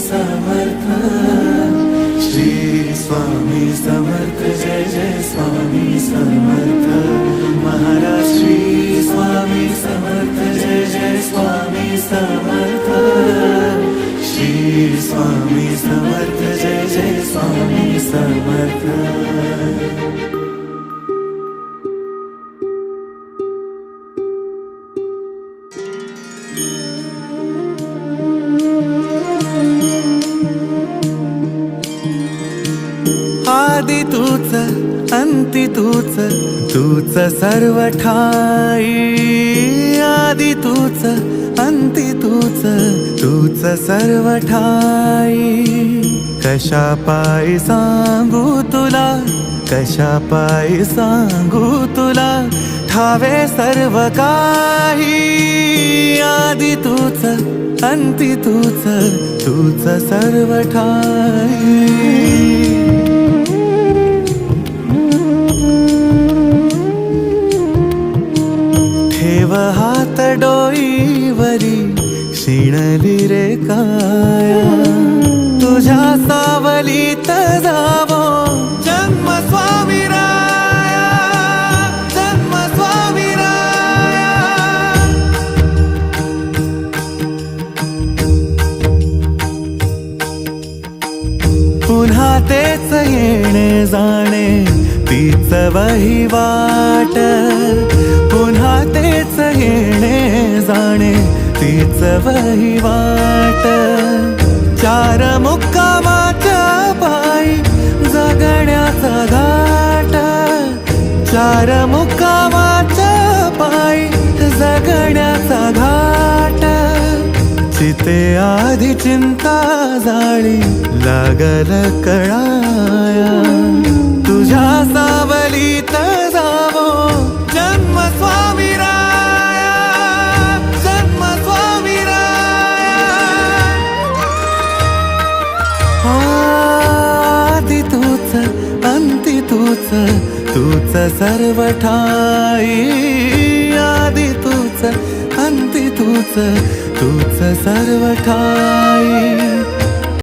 समर्थ, श्री स्वामी समर्थ, जय जय स्वामी समर्थ महाराज। श्री स्वामी समर्थ, जय जय स्वामी समर्थ, श्री स्वामी समर्थ, जय जय स्वामी समर्थ। आदि तूच अंती तूच, तूच सर्व ठाई। आदि तूच अंती तूच, तूच सर्व ठाई। कशा पायी सांगू तुला, कशा पायी सांगू तुला, ठावे सर्व काही। आदि तूच अंती तूच, तूच सर्व ठाई। ठेव हात डोईवरी, शिणली रे काया, तुझ्या सावलीत जावो जन्म स्वामी राया, जन्म स्वामी राया। पुन्हा तेच येणे जाणे, तीच वहिवाट। पुन्हा तेच येणे जाणे, तीच वहिवाट। चार मुक्कामाच्या पायी जगण्याचा घाट, चार मुक्कामाच्या पायी जगण्याचा घाट। चिते आधी चिंता जाळी लागल कळाया, तुझ्या सावलीत जावो जन्म स्वामी राया, जन्म स्वामी राया। आदि तूच अंती तूच, तूच सर्व ठाई। आदि तूच अंती तूच, तूच सर्व ठाई।